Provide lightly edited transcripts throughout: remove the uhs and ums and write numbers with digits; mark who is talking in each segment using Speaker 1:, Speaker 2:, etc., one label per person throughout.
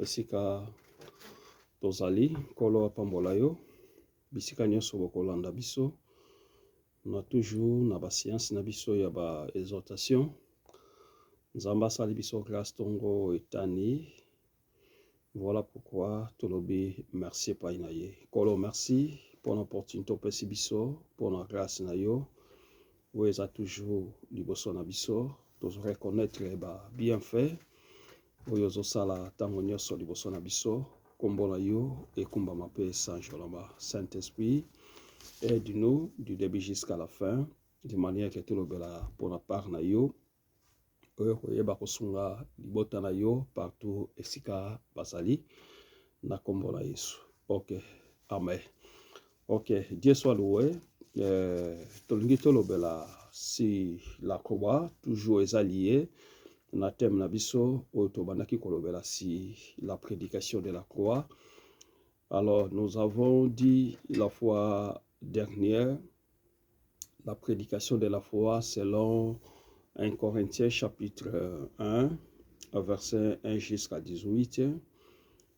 Speaker 1: esika tozali kolo apambola yo bisika nyonso bokolanda biso na toujours na ba science na biso ya ba exhortation nzamba asali biso grâce tongo etani. Voilà pourquoi tolobi merci epai na ye kolo. Merci pour l'opportunité opesi biso pour la grâce na yo oyo eza toujours liboso na biso tozo reconnaître ba bienfait oyo ozosala ntango nyonso liboso na biso. Kombo na yo ekumbama mpe sanjolama. Saint-Esprit, aide-nous du début jusqu'à la fin de manière que tolobela pour la part na yo oyo koyeba kosunga libota na yo partout esika basali na kombo na Yesu. Ok, amen. Ok, Dieu soit loué. Tolingi tolobela si la croix toujours est alliée na thème na biso oyo tobandaki kolobela si la prédication de la croix. Alors nous avons dit la fois dernière la prédication de la foi selon 1 Corinthiens chapitre 1 verset 1 jusqu'à 18.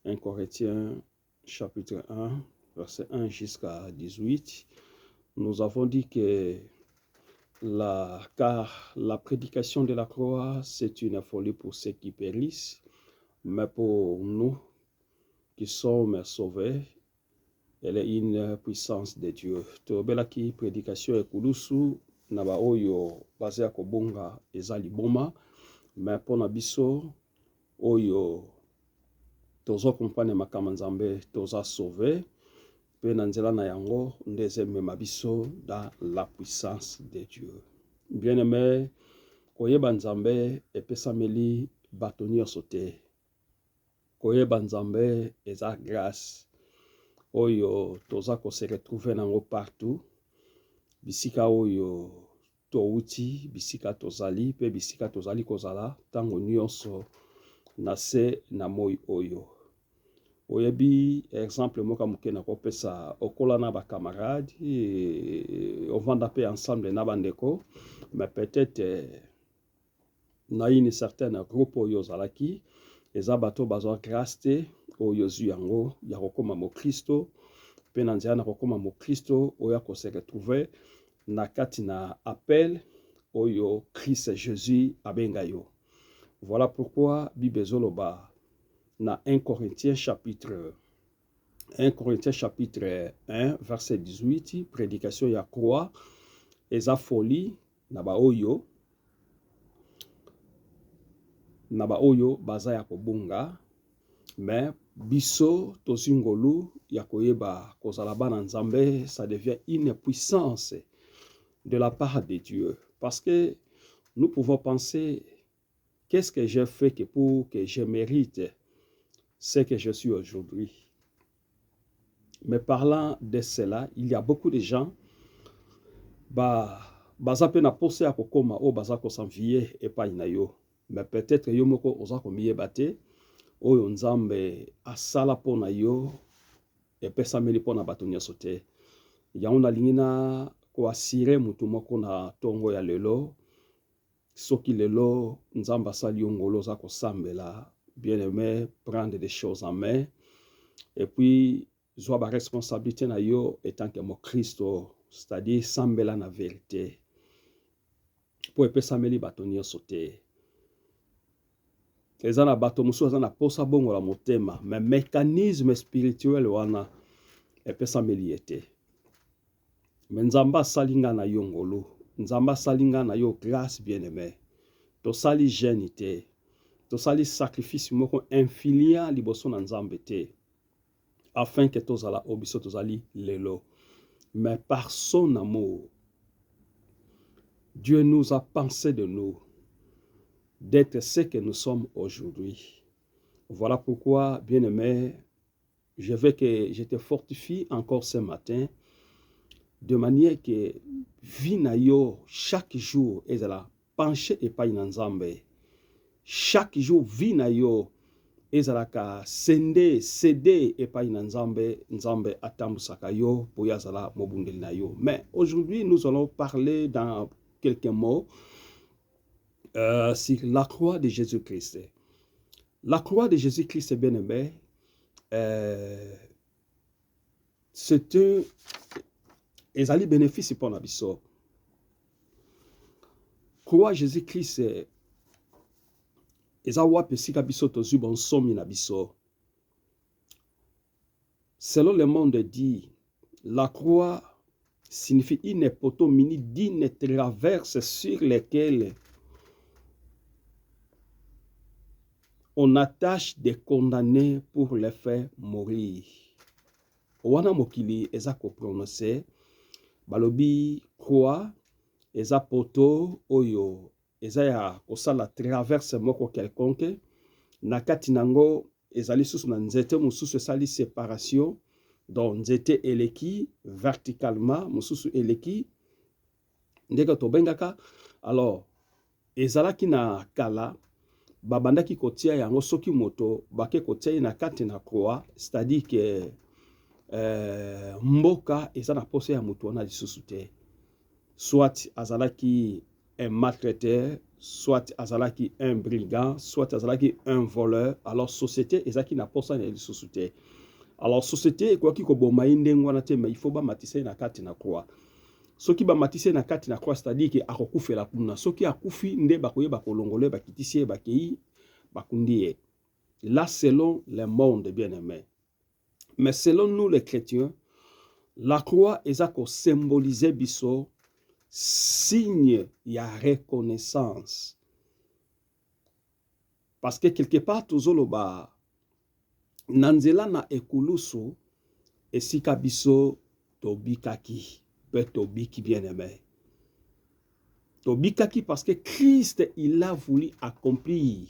Speaker 1: 1 Corinthiens chapitre 1 verset 1 jusqu'à 18. Nous avons dit que car la prédication de la croix, c'est une folie pour ceux qui périssent, mais pour nous qui sommes sauvés, elle est une puissance de Dieu. Tobelaki prédication ekulusu na ba oyo basé kobonga ezali boma, mais pona biso oyo tozo comprendre makama nzambe toza sauvé pe na nzela na yango ndezeme mabiso dans la puissance de Dieu. Bien-aimé, koyeba nzambe epesameli bato nyonso te. Koyeba nzambe eza grâce oyo toza ko se retrouver nango partout. Bisika oyo touti, bisika tozali pe bisika tozali kozala tango nyonso na se na moi oyo. Oyebi exemple moka muke na kopesa okola na ba camarades on vanda pe ensemble na bandeko, mais peut-être na une certaine groupe oyo zalaki eza bato bazwa grâce te oyo zu yango ya kokoma mo Kristo pe na nzela na kokoma mo Kristo oyo ko se retrouver na kati na appel oyo Christ Jésus abenga yo. Voilà pourquoi Bible zoloba na 1 Corinthiens chapitre 1 verset 18 prédication ya croix eza folie na ba oyo baza ya kobunga, mais biso tozingolu ya koyeba kozala bana nzambe, ça devient une puissance de la part de Dieu. Parce que nous pouvons penser, qu'est-ce que j'ai fait que pour que je mérite ce que je suis aujourd'hui? Mais parlant de cela, il y a beaucoup de gens baza pe na pose ya kokoma o baza ko s'envier epai na yo. Mais peut-être yo moko oza ko miyeba te oyo nzambe asala po na yo epesameli po na bato nyonso te. Yango nalingi na ko assurer mutu moko na tongo ya lelo soki lelo nzambe asali yo ngolo oza kosambela, bien-aimé, prendre des choses en main et puis zwa ba responsabilité na yo etant que mo Kristo, c'est-à-dire sambela na vérité po epesameli bato nyonso te. Eza na bato mosusu aza na posa bongo la motema, mais mécanisme spirituel wana epesameli ete. Mais nzamba asali nga na yo ngolo, nzamba asali nga na yo grâce, bien-aimé. Tosali jeune te, tosali sacrifice moko infinia liboso na nzambe te, afin que tozala obiso tozali lelo. Mais par son amour, Dieu nous a pensé de nous d'être ce que nous sommes aujourd'hui. Voilà pourquoi, bien-aimé, je veux que je te fortifie encore ce matin, de manière que vie na yo chaque jour ezala penché epai na nzambe. Chaque jour vie na yo ezala ka cédé epai na nzambe, nzambe atambusaka yo po yazala mobundeli na yo. Mais aujourd'hui nous allons parler dans quelques mots sur la croix de Jésus-Christ. La croix de Jésus-Christ, bien-aimé, c'est un ezali bénéfice pour la biso. Croix Jésus-Christ eza wapi esika biso tozwi bonsomi na biso. Selon le monde dit, la croix signifie une poteau mini d'une traverse sur lesquelles on attache des condamnés pour les faire mourir. Wana mokili eza ko prononcer balobi croix eza poto oyo eza ya kosala traverse moko quelconque na kati nango ezali susu na nzete mususu esali séparation donc nzete eleki verticalement mususu eleki ndenge tobengaka. Alors ezalaki na kala babandaki kotia yango soki moto bake kotia na kati na croix, c'est-à-dire que mboka eza na posa ya moto wana lisusu te, soit azalaki un maltraiteur, soit azalaki un brigand, soit azalaki un voleur. Alors société ezaki na posa ya lisusu te. Alors société ekwaki koboma ndenge wana te, mais il faut ba matise na kati na croix. Soki ba matise na kati na croix, c'est-à-dire que akokufela kuna, soki akufi nde bakoyeba kolongole bakitisi bakei bakundi. Là selon le monde bien-aimé. Mais selon nous les chrétiens, la croix ezako symboliser biso signe ya reconnaissance. Parce que quelque part tozoloba nanzela na ekulusu esika biso tobikaki, pe tobiki bien-aimé. Tobikaki parce que Christ il a voulu accomplir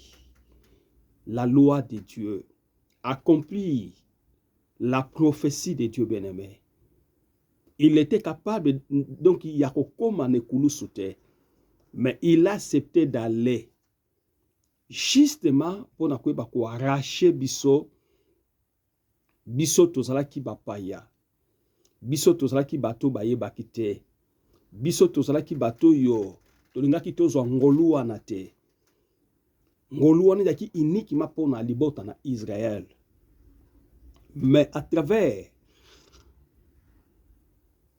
Speaker 1: la loi de Dieu, accomplir la prophétie de Dieu bien-aimé. Il était capable, donc il y a kokoma nekulusu te, mais il a accepté d'aller justement pour nakoyeba ko arracher biso tozalaki bapaya, biso tozalaki bato bayebaki te, biso tozalaki bato yo tolingaki tozwa ngolu wana te. Ngolu wana ezalaki uniquement mpona libota na Israël. Mais à travers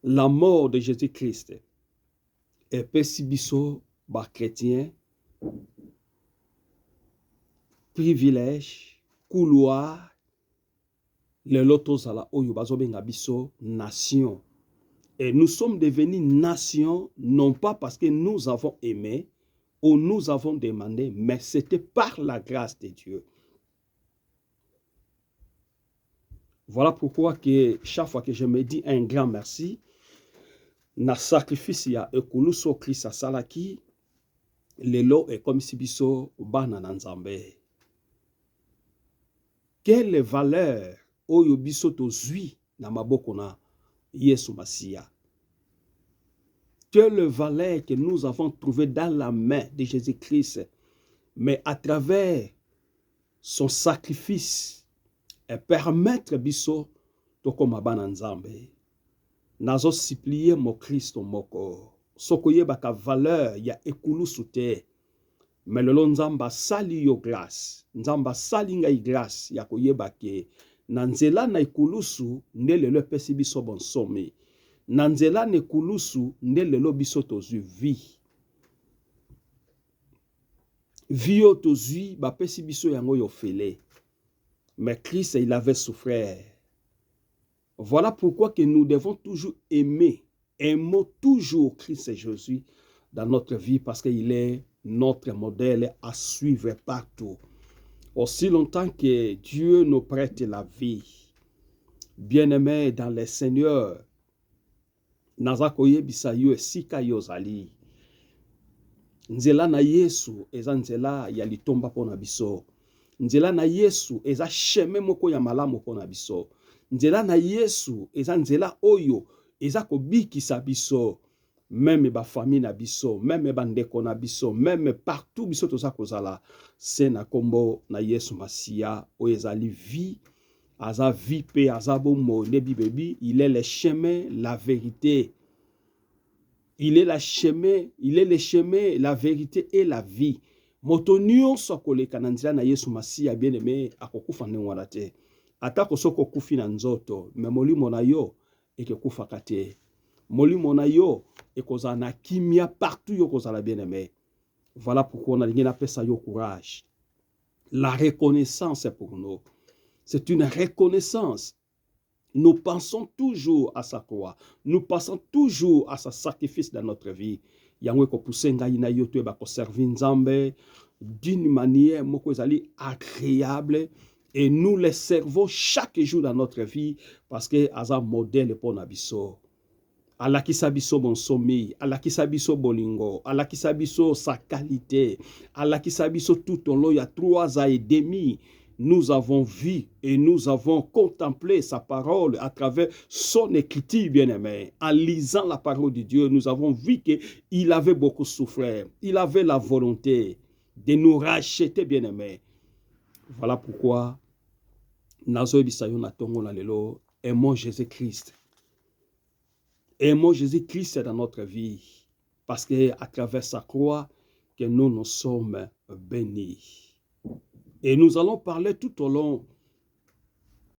Speaker 1: la mort de Jésus-Christ, epesi biso ba chrétien privilège, couloir, le lotozala oyo bazobenga biso nation. Et nous sommes devenus nation, non pas parce que nous avons aimé ou nous avons demandé, mais c'était par la grâce de Dieu. Voilà pourquoi que chaque fois que je me dis un grand merci, na sacrifice ya ekuluso Christ asalaki, lelo est comme si biso bana na Nzambe. Quelle valeur oyo biso tozwi na maboko na Yesu Masia. Quelle valeur que nous avons trouvée dans la main de Jésus-Christ, mais à travers son sacrifice et permettre biso tokoma bana Nzambe. Nazo supplier mo Christ moko sokoye baka valeur ya ekulusu te, mais lelo Nzamba sali yo grâce, Nzamba sali ngai grâce ya koyeba ke na nzela na ekulusu nde lelo pesi biso bonsomi, na nzela na ekulusu nde lelo biso tozwi vie yo tozwi bapesi biso yango yo fele. Mais Christ il avait souffert. Voilà pourquoi que nous devons toujours aimer, aimons toujours Christ Jésus dans notre vie, parce qu'il est notre modèle à suivre partout. Aussi longtemps que Dieu nous prête la vie, bien-aimés dans le Seigneur, nazakoye bisayo esika yozali. Nzela na Yesu eza nzela ya litomba pona biso. Nzela na Yesu eza chemin moko ya malamu pona biso. Nzela na Yesu eza nzela oyo eza kobikisa biso, même ba famille na biso, même ba ndeko na biso, même partout biso toza kozala se na kombo na Yesu Masia oyo ezali vie, aza vie pe aza bomo nebi bebi, il est le chemin, la vérité. Il est le chemin, la vérité et la vie. Moto nyonso akoleka na nzela na Yesu Masiya bien-aimé akokufa ndenge wana te. Atako soki okufi na nzoto, me molimo na yo ekekufaka te. Molimo na yo ekozala na kimia partout yo kozala bien-aimé. Voilà pourquoi on a dit napesa yo courage. La reconnaissance est pour nous. C'est une reconnaissance. Nous pensons toujours à sa croix. Nous pensons toujours à sa sacrifice dans notre vie. Yango ko pusenga ina yo to ba ko servir Nzambe d'une manière moko ezali agréable et nous les servons chaque jour dans notre vie parce que aza modèle pour na biso. Alakisa biso bon sommeil, alakisa biso bolingo, alakisa biso sa qualité, alakisa biso tout au long il y a 3 ans et demi. Nous avons vu et nous avons contemplé sa parole à travers son écriture, bien-aimé. En lisant la parole de Dieu, nous avons vu qu'il avait beaucoup souffert. Il avait la volonté de nous racheter, bien-aimé. Voilà pourquoi, aimons Jésus-Christ. Aimons Jésus-Christ dans notre vie. Parce qu'à travers sa croix, que nous sommes bénis. Et nous allons parler tout au long